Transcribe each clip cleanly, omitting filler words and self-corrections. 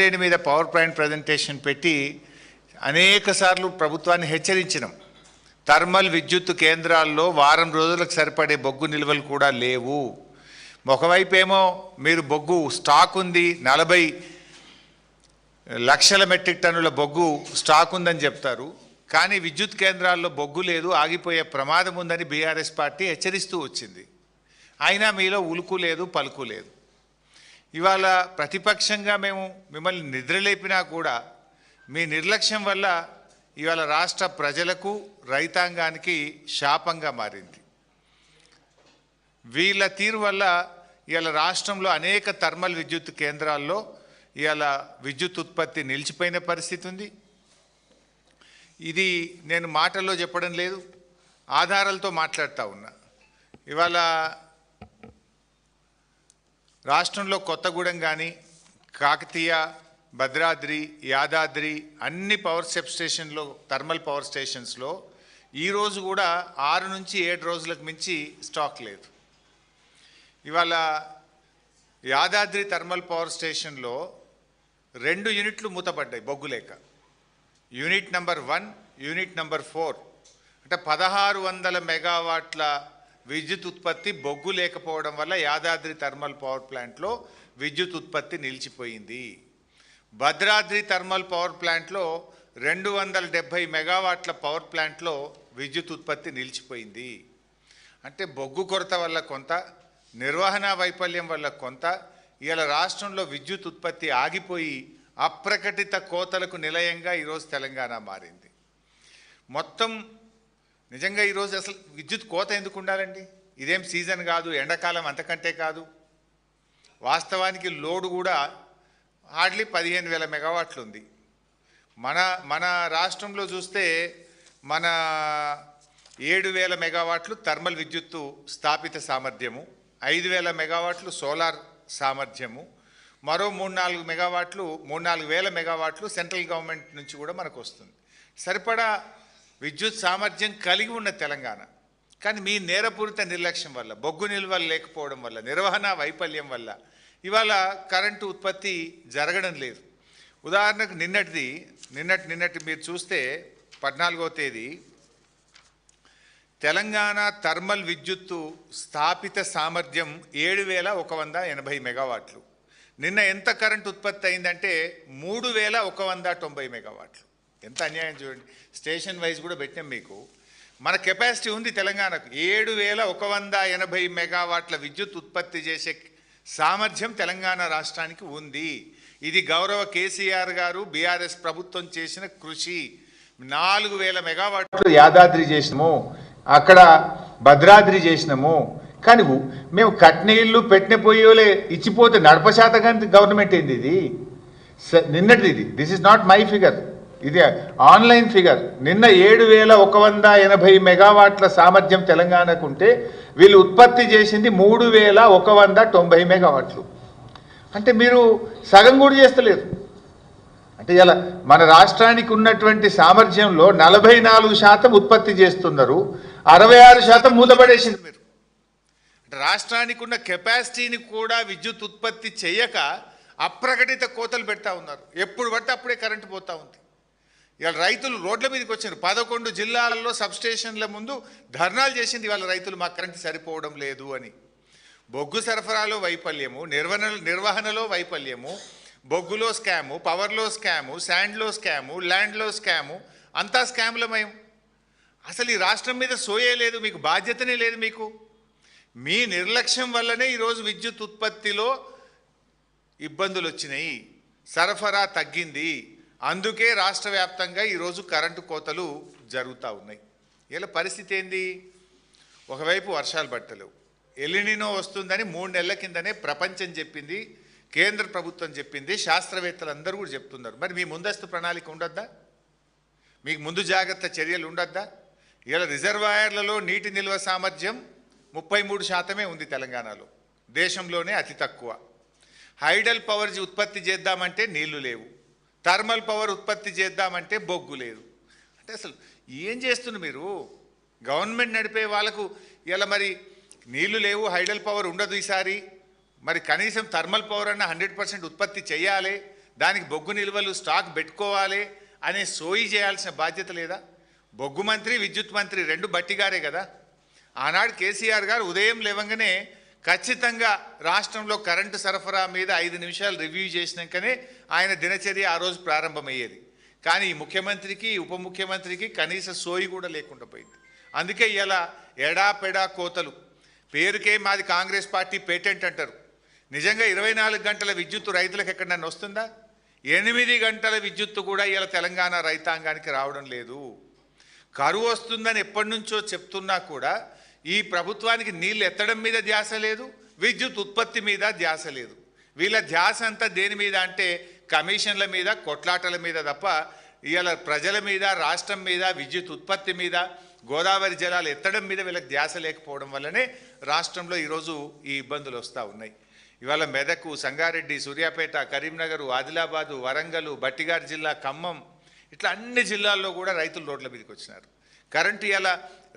రేణి మీద power point presentation పెట్టి అనేక సార్లు ప్రభుత్వాన్ని హెచ్చరించినాం. థర్మల్ విద్యుత్ కేంద్రాల్లో వారం రోజులకు సరిపడే బొగ్గు నిల్వలు కూడా లేవు. ఒకవైపు ఏమో మీరు బొగ్గు స్టాక్ ఉంది, 40 లక్షల మెట్రిక్ టన్నుల బొగ్గు స్టాక్ ఉందని చెప్తారు. కానీ విద్యుత్ కేంద్రాల్లో బొగ్గు లేదు, ఆగిపోయే ప్రమాదం ఉందని బీఆర్ఎస్ పార్టీ హెచ్చరిస్తూ వచ్చింది. అయినా మీలో ఉలుకు లేదు, పలుకు లేదు. ఇవాళ ప్రతిపక్షంగా మేము మిమ్మల్ని నిద్రలేపినా కూడా మీ నిర్లక్ష్యం వల్ల ఇవాళ రాష్ట్ర ప్రజలకు, రైతాంగానికి శాపంగా మారింది. వీళ్ళ తీరు వల్ల ఇవాళ రాష్ట్రంలో అనేక థర్మల్ విద్యుత్ కేంద్రాల్లో ఇవాళ విద్యుత్ ఉత్పత్తి నిలిచిపోయిన పరిస్థితి ఉంది. ఇది నేను మాటల్లో చెప్పడం లేదు, ఆధారాలతో మాట్లాడుతూ ఉన్నా. ఇవాళ రాష్ట్రంలో కొత్తగూడెం కానీ, కాకతీయ, భద్రాద్రి, యాదాద్రి అన్ని పవర్ స్టేషన్లో, థర్మల్ పవర్ స్టేషన్స్లో ఈరోజు కూడా 6 నుంచి 7 రోజులకు మించి స్టాక్ లేదు. ఇవాళ యాదాద్రి థర్మల్ పవర్ స్టేషన్లో 2 యూనిట్లు మూతపడ్డాయి బొగ్గు లేక. యూనిట్ నెంబర్ 1, యూనిట్ నెంబర్ 4 అంటే 1600 మెగావాట్ల విద్యుత్ ఉత్పత్తి బొగ్గు లేకపోవడం వల్ల యాదాద్రి థర్మల్ పవర్ ప్లాంట్లో విద్యుత్ ఉత్పత్తి నిలిచిపోయింది. భద్రాద్రి థర్మల్ పవర్ ప్లాంట్లో 270 మెగావాట్ల పవర్ ప్లాంట్లో విద్యుత్ ఉత్పత్తి నిలిచిపోయింది. అంటే బొగ్గు కొరత వల్ల కొంత, నిర్వహణ వైఫల్యం వల్ల కొంత, ఇవాళ రాష్ట్రంలో విద్యుత్ ఉత్పత్తి ఆగిపోయి అప్రకటిత కోతలకు నిలయంగా ఈరోజు తెలంగాణ మారింది. మొత్తం నిజంగా ఈరోజు అసలు విద్యుత్ కోత ఎందుకు ఉండాలండి? ఇదేం సీజన్ కాదు, ఎండాకాలం అంతకంటే కాదు. వాస్తవానికి లోడ్ కూడా హార్డ్లీ 15,000 మెగావాట్లు ఉంది. మన రాష్ట్రంలో చూస్తే మన 7,000 మెగావాట్లు థర్మల్ విద్యుత్తు స్థాపిత సామర్థ్యము, 5,000 మెగావాట్లు సోలార్ సామర్థ్యము, మరో 3-4 మెగావాట్లు 3-4 వేల మెగావాట్లు సెంట్రల్ గవర్నమెంట్ నుంచి కూడా మనకు వస్తుంది. సరిపడా విద్యుత్ సామర్థ్యం కలిగి ఉన్న తెలంగాణ. కానీ మీ నేరపూరిత నిర్లక్ష్యం వల్ల, బొగ్గు నిల్వలు లేకపోవడం వల్ల, నిర్వహణ వైఫల్యం వల్ల ఇవాళ కరెంటు ఉత్పత్తి జరగడం లేదు. ఉదాహరణకు నిన్నటి మీరు చూస్తే 14వ తేదీ తెలంగాణ థర్మల్ విద్యుత్తు స్థాపిత సామర్థ్యం 7,180 మెగావాట్లు. నిన్న ఎంత కరెంటు ఉత్పత్తి అయిందంటే 3,190 మెగావాట్లు. ఎంత అన్యాయం చూడండి. స్టేషన్ వైజ్ కూడా పెట్టాం మీకు. మన కెపాసిటీ ఉంది తెలంగాణకు 7,180 మెగావాట్ల విద్యుత్ ఉత్పత్తి చేసే సామర్థ్యం తెలంగాణ రాష్ట్రానికి ఉంది. ఇది గౌరవ కేసీఆర్ గారు, బీఆర్ఎస్ ప్రభుత్వం చేసిన కృషి. 4,000 మెగావాట్లు యాదాద్రి చేసినాము, అక్కడ భద్రాద్రి చేసినాము. కానీ మేము కట్నీళ్ళు పెట్టిన పోయేలే ఇచ్చిపోతే నడపశాతకానికి గవర్నమెంట్ ఏంది? ఇది నిన్నటిది. This is not my figure, ఇది ఆన్లైన్ ఫిగర్. నిన్న 7,180 మెగావాట్ల సామర్థ్యం తెలంగాణకు ఉంటే వీళ్ళు ఉత్పత్తి చేసింది 3,190 మెగావాట్లు. అంటే మీరు సగం కూడా చేస్తలేరు. అంటే ఇలా మన రాష్ట్రానికి ఉన్నటువంటి సామర్థ్యంలో 44% ఉత్పత్తి చేస్తున్నారు, 66% మూతపడేసింది మీరు. అంటే రాష్ట్రానికి ఉన్న కెపాసిటీని కూడా విద్యుత్ ఉత్పత్తి చేయక అప్రకటిత కోతలు పెడతా ఉన్నారు. ఎప్పుడు పడితే అప్పుడే కరెంటు పోతూ ఉంది. ఇవాళ రైతులు రోడ్ల మీదకి వచ్చారు. 11 జిల్లాలలో సబ్స్టేషన్ల ముందు ధర్నాలు చేసింది ఇవాళ రైతులు, మా కరెంటు సరిపోవడం లేదు అని. బొగ్గు సరఫరాలో వైఫల్యము, నిర్వహణలో వైఫల్యము, బొగ్గులో స్కాము, పవర్లో స్కాము, శాండ్లో స్కాము, ల్యాండ్లో స్కాము, అంతా స్కాములమయం. అసలు ఈ రాష్ట్రం మీద సోయే లేదు, మీకు బాధ్యతనే లేదు. మీకు మీ నిర్లక్ష్యం వల్లనే ఈరోజు విద్యుత్ ఉత్పత్తిలో ఇబ్బందులు వచ్చినాయి, సరఫరా తగ్గింది. అందుకే రాష్ట్ర వ్యాప్తంగా ఈరోజు కరెంటు కోతలు జరుగుతూ ఉన్నాయి. ఇలా పరిస్థితి ఏంది? ఒకవైపు వర్షాలు పట్టలేవు, ఎలినినో వస్తుందని 3 నెలల కిందనే ప్రపంచం చెప్పింది, కేంద్ర ప్రభుత్వం చెప్పింది, శాస్త్రవేత్తలు అందరూ కూడా చెప్తున్నారు. మరి మీ ముందస్తు ప్రణాళిక ఉండొద్దా? మీకు ముందు జాగ్రత్త చర్యలు ఉండొద్దా? ఇలా రిజర్వాయర్లలో నీటి నిల్వ సామర్థ్యం 33% ఉంది తెలంగాణలో, దేశంలోనే అతి తక్కువ. హైడల్ పవర్ ఉత్పత్తి చేద్దామంటే నీళ్లు లేవు, థర్మల్ పవర్ ఉత్పత్తి చేద్దామంటే బొగ్గు లేదు. అంటే అసలు ఏం చేస్తున్నారు మీరు? గవర్నమెంట్ నడిపే వాళ్ళకు ఇలా మరి నీళ్లు లేవు, హైడల్ పవర్ ఉండదు ఈసారి, మరి కనీసం థర్మల్ పవర్ అన్న 100% ఉత్పత్తి చేయాలి, దానికి బొగ్గు నిల్వలు స్టాక్ పెట్టుకోవాలి అనే సోయి చేయాల్సిన బాధ్యత లేదా? బొగ్గు మంత్రి విద్యుత్ మంత్రి రెండు బట్టిగారే కదా. ఆనాడు కేసీఆర్ గారు ఉదయం లేవగానే ఖచ్చితంగా రాష్ట్రంలో కరెంటు సరఫరా మీద 5 నిమిషాలు రివ్యూ చేసినాకనే ఆయన దినచర్య ఆ రోజు ప్రారంభమయ్యేది. కానీ ఈ ముఖ్యమంత్రికి ఉప ముఖ్యమంత్రికి కనీస సోయి కూడా లేకుండా పోయింది. అందుకే ఇలా ఎడాపెడా కోతలు. పేరుకే మాది కాంగ్రెస్ పార్టీ పేటెంట్ అంటారు. నిజంగా 24 గంటల విద్యుత్తు రైతులకు ఎక్కడన్నా వస్తుందా? 8 గంటల విద్యుత్తు కూడా ఇలా తెలంగాణ రైతాంగానికి రావడం లేదు. కరువు వస్తుందని ఎప్పటి నుంచో చెప్తున్నా కూడా ఈ ప్రభుత్వానికి నీళ్ళు ఎత్తడం మీద ధ్యాస లేదు, విద్యుత్ ఉత్పత్తి మీద ధ్యాస లేదు. వీళ్ళ ధ్యాస అంతా దేని మీద అంటే కమిషన్ల మీద, కొట్లాటల మీద తప్ప ఇవాళ ప్రజల మీద, రాష్ట్రం మీద, విద్యుత్ ఉత్పత్తి మీద, గోదావరి జలాలు ఎత్తడం మీద వీళ్ళకి ధ్యాస లేకపోవడం వల్లనే రాష్ట్రంలో ఈరోజు ఈ ఇబ్బందులు వస్తూ ఉన్నాయి. ఇవాళ మెదక్, సంగారెడ్డి, సూర్యాపేట, కరీంనగర్, ఆదిలాబాదు, వరంగల్, బట్టిగార్ జిల్లా, ఖమ్మం ఇట్లా అన్ని జిల్లాల్లో కూడా రైతులు రోడ్ల మీదకి వచ్చినారు. కరెంటు ఇలా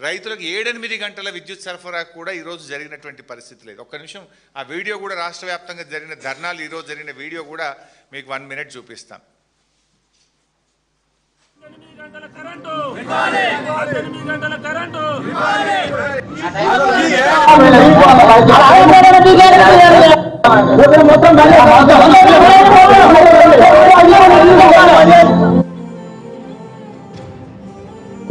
రైతులకు 7-8 గంటల విద్యుత్ సరఫరా కూడా ఈరోజు జరిగినటువంటి పరిస్థితి లేదు. ఒక్క నిమిషం ఆ వీడియో కూడా రాష్ట్ర వ్యాప్తంగా జరిగిన ధర్నాలు ఈరోజు జరిగిన వీడియో కూడా మీకు 1 మినిట్ చూపిస్తాం.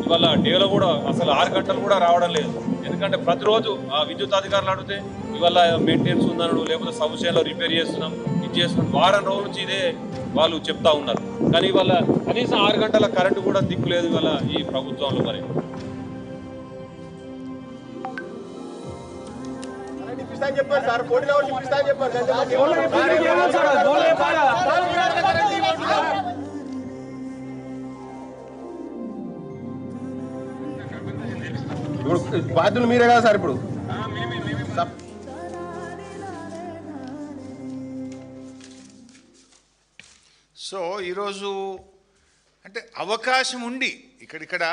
ఇవాళ డేలో కూడా అసలు 6 గంటలు కూడా రావడం లేదు. ఎందుకంటే ప్రతిరోజు ఆ విద్యుత్ అధికారులు అడిగితే ఇవాళ మెయింటెనెన్స్ ఉందన్నాడు, లేకపోతే సబ్స్టేషన్లో రిపేర్ చేస్తున్నాం, ఇది చేస్తున్నాం, వారం రోజుల నుంచి ఇదే వాళ్ళు చెప్తా ఉన్నారు. కానీ ఇవాళ కనీసం 6 గంటల కరెంటు కూడా దిక్కు లేదు ఇవాళ ఈ ప్రభుత్వంలో. మరి చెప్పారు సార్, కోటిలో చెప్పారు. ఇప్పుడు బాధ్యులు మీరే కదా సార్. ఇప్పుడు సో ఈరోజు అంటే అవకాశం ఉండి ఇక్కడ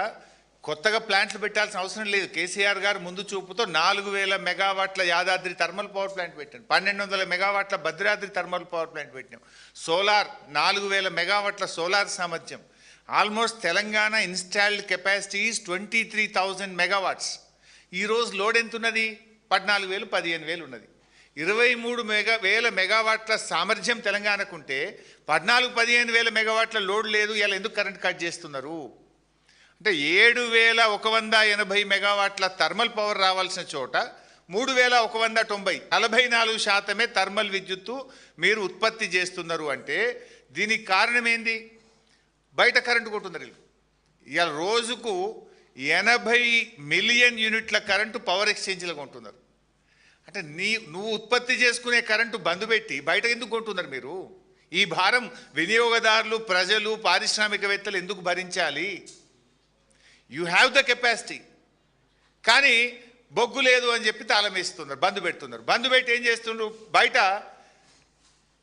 కొత్తగా ప్లాంట్లు పెట్టాల్సిన అవసరం లేదు. కేసీఆర్ గారు ముందు చూపుతో 4000 మెగావాట్ల యాదాద్రి థర్మల్ పవర్ ప్లాంట్ పెట్టాం, 1200 మెగావాట్ల భద్రాద్రి థర్మల్ పవర్ ప్లాంట్ పెట్టినాం. సోలార్ 4000 మెగావాట్ల సోలార్ సామర్థ్యం. Almost Telangana installed capacity is 23,000 megawatts. ఈరోజు లోడ్ ఎంత ఉన్నది? 14,000 15,000 ఉన్నది. 23,000 మెగావాట్ల సామర్థ్యం తెలంగాణకు ఉంటే 14,000-15,000 మెగావాట్ల లోడ్ లేదు. ఇలా ఎందుకు కరెంట్ కట్ చేస్తున్నారు? అంటే 7,180 మెగావాట్ల థర్మల్ పవర్ రావాల్సిన చోట 3,190 44% థర్మల్ విద్యుత్తు మీరు ఉత్పత్తి చేస్తున్నారు. అంటే దీనికి కారణం ఏంది? బయట కరెంటు కొంటున్నారు. ఇవాళ రోజుకు 80 మిలియన్ యూనిట్ల కరెంటు పవర్ ఎక్స్చేంజ్లో కొంటున్నారు. అంటే నువ్వు ఉత్పత్తి చేసుకునే కరెంటు బంద్ పెట్టి బయట ఎందుకు కొంటున్నారు మీరు? ఈ భారం వినియోగదారులు, ప్రజలు, పారిశ్రామికవేత్తలు ఎందుకు భరించాలి? You have the capacity. కానీ బొగ్గు లేదు అని చెప్పి తాళం వేస్తున్నారు, బంద్ పెడుతున్నారు. బంద్ పెట్టి ఏం చేస్తున్నారు? బయట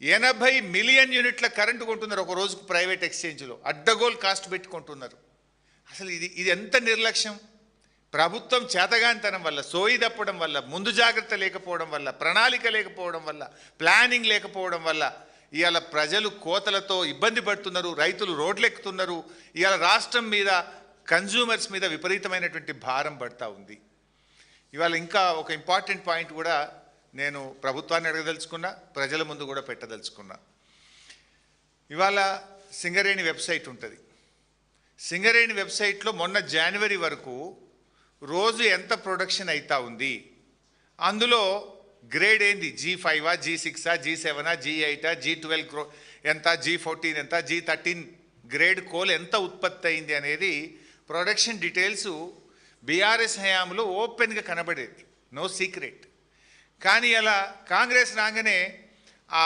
80 మిలియన్ యూనిట్ల కరెంటు కొంటున్నారు ఒక రోజుకు ప్రైవేట్ ఎక్స్చేంజ్లో, అడ్డగోల్ కాస్ట్ పెట్టుకుంటున్నారు. అసలు ఇది ఎంత నిర్లక్ష్యం! ప్రభుత్వం చేతగానితనం వల్ల, సోయి తప్పడం వల్ల, ముందు జాగ్రత్త లేకపోవడం వల్ల, ప్రణాళిక లేకపోవడం వల్ల, ప్లానింగ్ లేకపోవడం వల్ల ఇవాళ ప్రజలు కోతలతో ఇబ్బంది పడుతున్నారు, రైతులు రోడ్లెక్కుతున్నారు. ఇవాళ రాష్ట్రం మీద, కన్జ్యూమర్స్ మీద విపరీతమైనటువంటి భారం పడతా ఉంది. ఇవాళ ఇంకా ఒక ఇంపార్టెంట్ పాయింట్ కూడా నేను ప్రభుత్వాన్ని అడగదలుచుకున్నా, ప్రజల ముందు కూడా పెట్టదలుచుకున్నా. ఇవాళ సింగరేణి వెబ్సైట్ ఉంటుంది. సింగరేణి వెబ్సైట్లో మొన్న జనవరి వరకు రోజు ఎంత ప్రొడక్షన్ అవుతా ఉంది, అందులో గ్రేడ్ ఏంది, G5, G6, G7, G8, G12 ఎంత, G14 ఎంత, G13 గ్రేడ్ కోల్ ఎంత ఉత్పత్తి అయింది అనేది ప్రొడక్షన్ డీటెయిల్స్ బీఆర్ఎస్ హయాంలో ఓపెన్గా కనబడేది, నో సీక్రెట్. కానీ అలా కాంగ్రెస్ రాగానే ఆ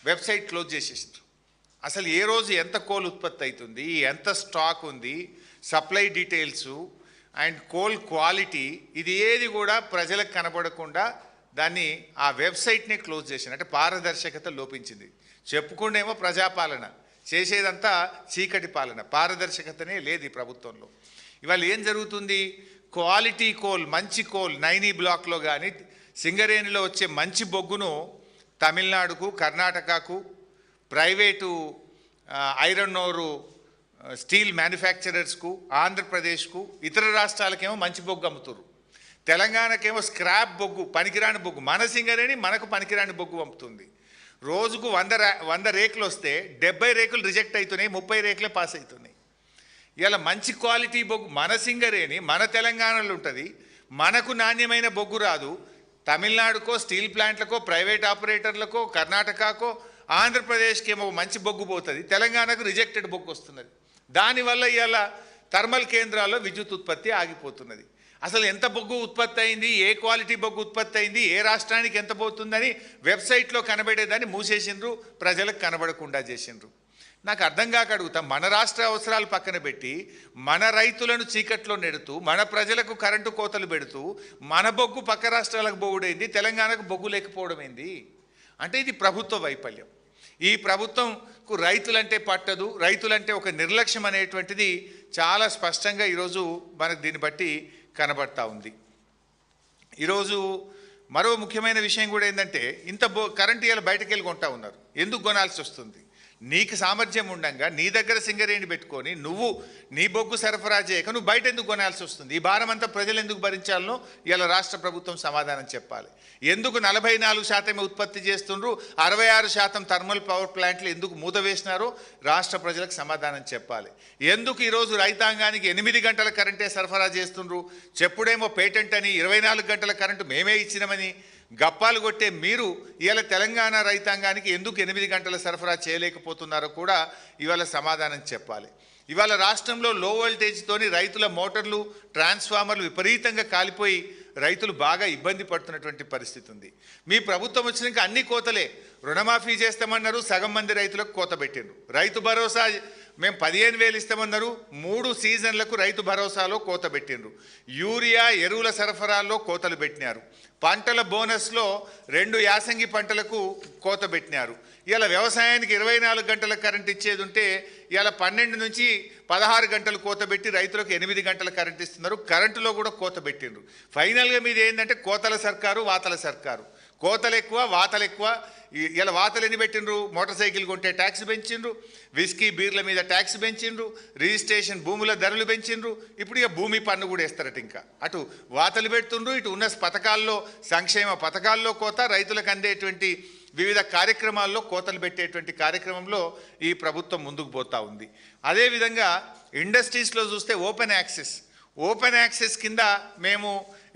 వెబ్సైట్ క్లోజ్ చేసేసారు. అసలు ఏ రోజు ఎంత కోల్ ఉత్పత్తి అవుతుంది, ఎంత స్టాక్ ఉంది, supply details and coal quality, ఇది ఏది కూడా ప్రజలకు కనబడకుండా దాన్ని ఆ వెబ్సైట్నే క్లోజ్ చేశారు. అంటే పారదర్శకత లోపించింది. చెప్పుకుండేమో ప్రజాపాలన, చేసేదంతా చీకటి పాలన, పారదర్శకతనే లేదు ఈ ప్రభుత్వంలో. ఇవాళ ఏం జరుగుతుంది? క్వాలిటీ కోల్, మంచి కోల్ నైనీ బ్లాక్లో కానీ సింగరేణిలో వచ్చే మంచి బొగ్గును తమిళనాడుకు, కర్ణాటకకు, ప్రైవేటు ఐరన్ ఓరు స్టీల్ మ్యానుఫ్యాక్చరర్స్కు, ఆంధ్రప్రదేశ్కు, ఇతర రాష్ట్రాలకేమో మంచి బొగ్గు అమ్ముతున్నారు. తెలంగాణకేమో స్క్రాప్ బొగ్గు, పనికిరాని బొగ్గు, మన సింగరేణి మనకు పనికిరాని బొగ్గు పంపుతుంది. రోజుకు 100 రేకులు వస్తే 70 రేకులు రిజెక్ట్ అవుతున్నాయి, 30 రేకులే పాస్ అవుతున్నాయి. ఇలా మంచి క్వాలిటీ బొగ్గు మన సింగరేణి మన తెలంగాణలో ఉంటుంది, మనకు నాణ్యమైన బొగ్గు రాదు. తమిళనాడుకో స్టీల్ ప్లాంట్లకో, ప్రైవేట్ ఆపరేటర్లకో, కర్ణాటకకో, ఆంధ్రప్రదేశ్కి ఏమో మంచి బొగ్గు పోతుంది, తెలంగాణకు రిజెక్టెడ్ బొగ్గు వస్తున్నది. దానివల్ల ఇవాళ థర్మల్ కేంద్రాల్లో విద్యుత్ ఉత్పత్తి ఆగిపోతున్నది. అసలు ఎంత బొగ్గు ఉత్పత్తి అయింది, ఏ క్వాలిటీ బొగ్గు ఉత్పత్తి అయింది, ఏ రాష్ట్రానికి ఎంత పోతుందని వెబ్సైట్లో కనబడేదాన్ని మూసేసిండ్రు, ప్రజలకు కనబడకుండా చేసిండ్రు. నాకు అర్థం కాక అడుగుతాం, మన రాష్ట్ర అవసరాలు పక్కన పెట్టి మన రైతులను చీకట్లో నెడుతూ, మన ప్రజలకు కరెంటు కోతలు పెడుతూ, మన బొగ్గు పక్క రాష్ట్రాలకు బొగ్గుడైంది, తెలంగాణకు బొగ్గు లేకపోవడం ఏంది అంటే ఇది ప్రభుత్వ వైఫల్యం. ఈ ప్రభుత్వంకు రైతులంటే పట్టదు, రైతులంటే ఒక నిర్లక్ష్యం అనేటువంటిది చాలా స్పష్టంగా ఈరోజు మనకు దీన్ని బట్టి కనబడతా ఉంది. ఈరోజు మరో ముఖ్యమైన విషయం కూడా ఏంటంటే, ఇంత కరెంటు ఇవాళ బయటకు వెళ్ళి కొంటా ఉన్నారు. ఎందుకు కొనాల్సి వస్తుంది? నీకు సామర్థ్యం ఉండగా నీ దగ్గర సింగరేణి పెట్టుకొని నువ్వు నీ బొగ్గు సరఫరా చేయక నువ్వు బయట ఎందుకు కొనాల్సి వస్తుంది? ఈ భారం అంతా ప్రజలు ఎందుకు భరించాలనో ఇలా రాష్ట్ర ప్రభుత్వం సమాధానం చెప్పాలి. ఎందుకు 44% ఉత్పత్తి చేస్తుండ్రు, 66% థర్మల్ పవర్ ప్లాంట్లు ఎందుకు మూత వేసినారో రాష్ట్ర ప్రజలకు సమాధానం చెప్పాలి. ఎందుకు ఈరోజు రైతాంగానికి 8 గంటల కరెంటే సరఫరా చేస్తుండ్రు, చెప్పుడేమో పేటెంట్ అని 24 గంటల కరెంటు మేమే ఇచ్చినామని గప్పాలు కొట్టే మీరు ఇవాళ తెలంగాణ రైతాంగానికి ఎందుకు 8 గంటల సరఫరా చేయలేకపోతున్నారో కూడా ఇవాళ సమాధానం చెప్పాలి. ఇవాళ రాష్ట్రంలో లో వోల్టేజ్తోని రైతుల మోటార్లు, ట్రాన్స్ఫార్మర్లు విపరీతంగా కాలిపోయి రైతులు బాగా ఇబ్బంది పడుతున్నటువంటి పరిస్థితి ఉంది. మీ ప్రభుత్వం వచ్చినాక అన్ని కోతలే. రుణమాఫీ చేస్తామన్నారు, సగం మంది రైతులకు కోత పెట్టిండ్రు. రైతు భరోసా మేము 15,000 ఇస్తామన్నారు, 3 సీజన్లకు రైతు భరోసాలో కోత పెట్టిండ్రు. యూరియా ఎరువుల సరఫరాల్లో కోతలు పెట్టినారు. పంటల బోనస్లో 2 యాసంగి పంటలకు కోత పెట్టినారు. ఇలా వ్యవసాయానికి 24 గంటల కరెంట్ ఇచ్చేది ఉంటే ఇలా 12 నుంచి 16 గంటలు కోత పెట్టి రైతులకు 8 గంటల కరెంట్ ఇస్తున్నారు. కరెంటులో కూడా కోత పెట్టిండ్రు. ఫైనల్గా మీది ఏంటంటే కోతల సర్కారు, వాతల సర్కారు. కోతలు ఎక్కువ, వాతలు ఎక్కువ. ఇలా వాతలు ఎన్ని పెట్టిండ్రు? మోటార్ సైకిల్ కొంటే ట్యాక్స్ పెంచిండ్రు, విస్కీ బీర్ల మీద ట్యాక్స్ పెంచిండ్రు, రిజిస్ట్రేషన్ భూముల ధరలు పెంచిండ్రు. ఇప్పుడు ఇక భూమి పన్ను కూడా వేస్తారట. ఇంకా అటు వాతలు పెడుతుండ్రు, ఇటు ఉన్న పథకాల్లో, సంక్షేమ పథకాల్లో కోత, రైతులకు అందేటువంటి వివిధ కార్యక్రమాల్లో కోతలు పెట్టేటువంటి కార్యక్రమంలో ఈ ప్రభుత్వం ముందుకు పోతూ ఉంది. అదేవిధంగా ఇండస్ట్రీస్లో చూస్తే ఓపెన్ యాక్సెస్ కింద మేము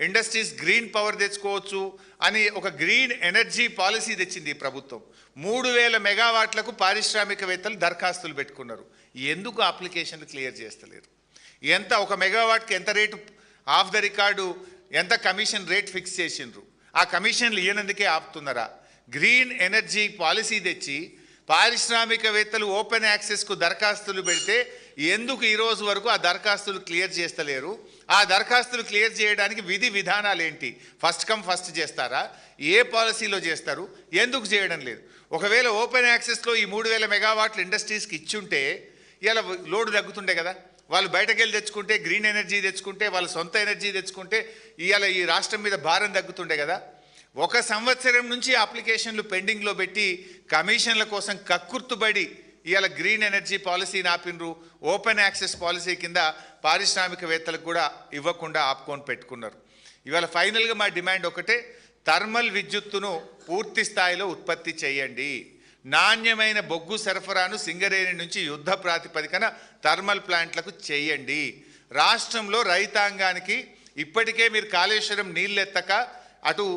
ఇండస్ట్రీస్ గ్రీన్ పవర్ తెచ్చుకోవచ్చు అని ఒక గ్రీన్ ఎనర్జీ పాలసీ తెచ్చింది ఈ ప్రభుత్వం. 3,000 మెగావాట్లకు పారిశ్రామికవేత్తలు దరఖాస్తులు పెట్టుకున్నారు. ఎందుకు అప్లికేషన్లు క్లియర్ చేస్తలేరు? ఎంత ఒక మెగావాట్కి ఎంత రేటు ఆఫ్ ద రికార్డు, ఎంత కమిషన్ రేట్ ఫిక్స్ చేసిండ్రు? ఆ కమిషన్లు ఇవ్వనందుకే ఆపుతున్నారా? గ్రీన్ ఎనర్జీ పాలసీ తెచ్చి పారిశ్రామికవేత్తలు ఓపెన్ యాక్సెస్కు దరఖాస్తులు పెడితే ఎందుకు ఈరోజు వరకు ఆ దరఖాస్తులు క్లియర్ చేస్తలేరు? ఆ దరఖాస్తులు క్లియర్ చేయడానికి విధి విధానాలు ఏంటి? ఫస్ట్ కమ్ ఫస్ట్ చేస్తారా? ఏ పాలసీలో చేస్తారు? ఎందుకు చేయడం లేదు? ఒకవేళ ఓపెన్ యాక్సెస్లో ఈ 3,000 మెగావాట్ల ఇండస్ట్రీస్కి ఇచ్చుంటే ఇలా లోడ్ తగ్గుతుండే కదా. వాళ్ళు బయటకు వెళ్ళి తెచ్చుకుంటే, గ్రీన్ ఎనర్జీ తెచ్చుకుంటే, వాళ్ళ సొంత ఎనర్జీ తెచ్చుకుంటే ఇవాళ ఈ రాష్ట్రం మీద భారం తగ్గుతుండే కదా. 1 సంవత్సరం నుంచి అప్లికేషన్లు పెండింగ్లో పెట్టి కమిషన్ల కోసం కక్కుర్తుబడి ఇవాళ గ్రీన్ ఎనర్జీ పాలసీని ఆపినరు. ఓపెన్ యాక్సెస్ పాలసీ కింద పారిశ్రామికవేత్తలకు కూడా ఇవ్వకుండా ఆపుకొని పెట్టుకున్నారు. ఇవాళ ఫైనల్గా మా డిమాండ్ ఒకటే, థర్మల్ విద్యుత్తును పూర్తి స్థాయిలో ఉత్పత్తి చేయండి. నాణ్యమైన బొగ్గు సరఫరాను సింగరేణి నుంచి యుద్ధ ప్రాతిపదికన థర్మల్ ప్లాంట్లకు చేయండి. రాష్ట్రంలో రైతాంగానికి ఇప్పటికే మీరు కాళేశ్వరం నీళ్ళెత్తక అటు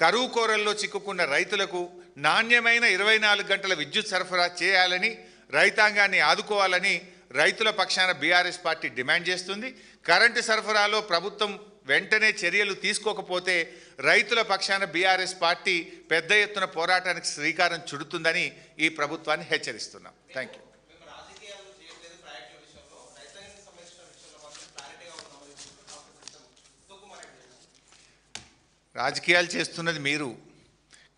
కరువు కోరల్లో చిక్కుకున్న రైతులకు నాణ్యమైన 24 గంటల విద్యుత్ సరఫరా చేయాలని, రైతాంగాన్ని ఆదుకోవాలని రైతుల పక్షాన బీఆర్ఎస్ పార్టీ డిమాండ్ చేస్తుంది. కరెంటు సరఫరాలో ప్రభుత్వం వెంటనే చర్యలు తీసుకోకపోతే రైతుల పక్షాన బీఆర్ఎస్ పార్టీ పెద్ద ఎత్తున పోరాటానికి శ్రీకారం చుడుతుందని ఈ ప్రభుత్వాన్ని హెచ్చరిస్తున్నాం. Thank you. రాజకీయాలు చేస్తున్నది మీరు.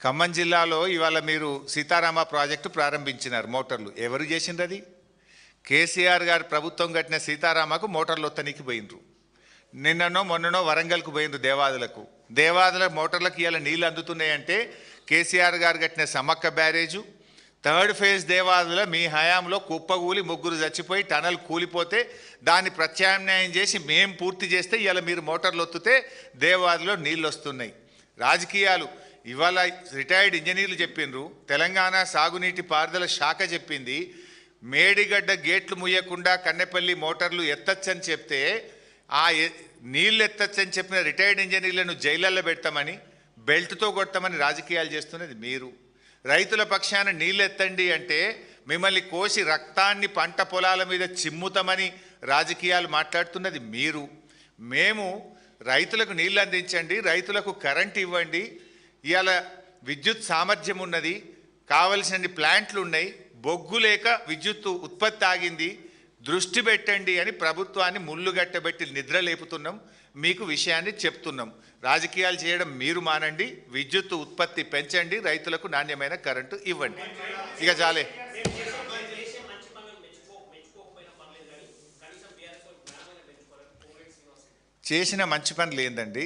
ఖమ్మం జిల్లాలో ఇవాళ మీరు సీతారామ ప్రాజెక్టు ప్రారంభించినారు. మోటార్లు ఎవరు చేసిండ్రు? అది కేసీఆర్ గారి ప్రభుత్వం కట్టిన సీతారామకు మోటార్లు ఒత్తనికి పోయినరు. నిన్ననో మొన్ననో వరంగల్కు పోయినరు దేవాదుల మోటార్లకు ఇవాళ నీళ్ళు అందుతున్నాయంటే కేసీఆర్ గారు కట్టిన Sammakka barrage, third phase Devadula మీ హయాంలో కుప్పగూలి ముగ్గురు చచ్చిపోయి టనల్ కూలిపోతే దాన్ని ప్రత్యామ్నాయం చేసి మేం పూర్తి చేస్తే ఇవాళ మీరు మోటార్లు ఒత్తితే దేవాదులో నీళ్ళు వస్తున్నాయి. రాజకీయాలు ఇవాళ రిటైర్డ్ ఇంజనీర్లు చెప్పిండ్రు, తెలంగాణ సాగునీటి పారుదల శాఖ చెప్పింది మేడిగడ్డ గేట్లు ముయ్యకుండా కన్నెపల్లి మోటార్లు ఎత్తచ్చని చెప్తే ఆ నీళ్ళు ఎత్తచ్చని చెప్పిన రిటైర్డ్ ఇంజనీర్లను జైళ్ళల్లో పెడతామని బెల్ట్తో కొడతామని రాజకీయాలు చేస్తున్నది మీరు. రైతుల పక్షాన నీళ్ళు ఎత్తండి అంటే మిమ్మల్ని కోసి రక్తాన్ని పంట పొలాల మీద చిమ్ముతామని రాజకీయాలు మాట్లాడుతున్నది మీరు. మేము రైతులకు నీళ్ళు అందించండి, రైతులకు కరెంట్ ఇవ్వండి, ఇవాళ విద్యుత్ సామర్థ్యం ఉన్నది, కావలసిన ప్లాంట్లు ఉన్నాయి, బొగ్గు లేక విద్యుత్ ఉత్పత్తి ఆగింది, దృష్టి పెట్టండి అని ప్రభుత్వాన్ని ముళ్ళుగట్టబెట్టి నిద్ర లేపుతున్నాం. మీకు విషయాన్ని చెప్తున్నాం. రాజకీయాలు చేయడం మీరు మానండి, విద్యుత్ ఉత్పత్తి పెంచండి, రైతులకు నాణ్యమైన కరెంటు ఇవ్వండి. ఇక చాలే. చేసిన మంచి పని లేదండి.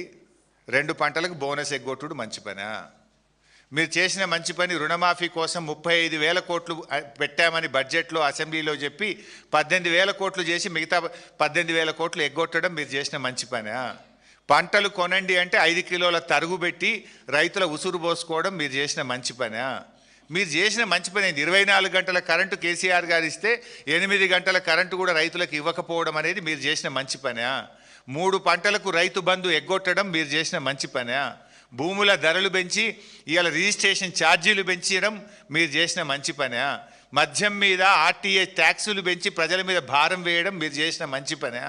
2 పంటలకు బోనస్ ఎగ్గొట్టుడు మంచి పనా? మీరు చేసిన మంచి పని రుణమాఫీ కోసం 35,000 కోట్లు పెట్టామని బడ్జెట్లో అసెంబ్లీలో చెప్పి 18,000 కోట్లు చేసి మిగతా 18,000 కోట్లు ఎగ్గొట్టడం మీరు చేసిన మంచి పనా? పంటలు కొనండి అంటే 5 కిలోల తరుగు పెట్టి రైతుల ఉసురు పోసుకోవడం మీరు చేసిన మంచి పనా? మీరు చేసిన మంచి పని 24 గంటల కరెంటు కేసీఆర్ గారు ఇస్తే 8 గంటల కరెంటు కూడా రైతులకు ఇవ్వకపోవడం అనేది మీరు చేసిన మంచి పనా? 3 పంటలకు రైతు బంధు ఎగ్గొట్టడం మీరు చేసిన మంచి పనా? భూముల ధరలు పెంచి ఇవాళ రిజిస్ట్రేషన్ ఛార్జీలు పెంచడం మీరు చేసిన మంచి పనా? మద్యం మీద ఆర్టీఏ ట్యాక్సులు పెంచి ప్రజల మీద భారం వేయడం మీరు చేసిన మంచి పనా?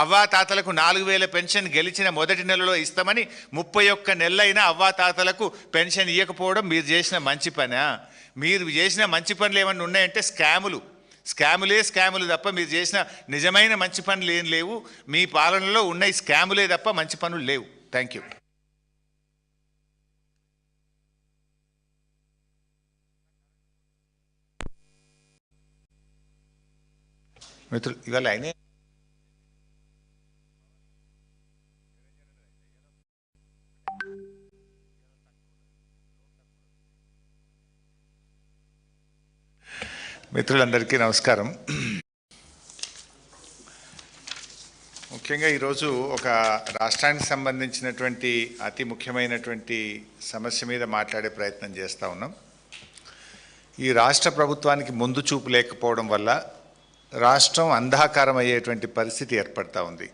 అవ్వాతాతలకు 4,000 పెన్షన్ గెలిచిన మొదటి నెలలో ఇస్తామని 31 నెలలైనా అవ్వాతాతలకు పెన్షన్ ఇవ్వకపోవడం మీరు చేసిన మంచి పనా? మీరు చేసిన మంచి పనులు ఏమన్నా ఉన్నాయంటే స్కాములు తప్ప మీరు చేసిన నిజమైన మంచి పనులు ఏం లేవు. మీ పాలనలో ఉన్న స్కాములే తప్ప మంచి పనులు లేవు. Thank you. మిత్రులు ఇవాళ అయినా మిత్రులందరికీ నమస్కారం. ముఖ్యంగా ఈరోజు ఒక రాష్ట్రానికి సంబంధించినటువంటి అతి ముఖ్యమైనటువంటి సమస్య మీద మాట్లాడే ప్రయత్నం చేస్తూ ఉన్నాం. ఈ రాష్ట్ర ప్రభుత్వానికి ముందు చూపు లేకపోవడం వల్ల రాష్ట్రం అంధాకారం అయ్యేటువంటి పరిస్థితి ఏర్పడతా ఉంది.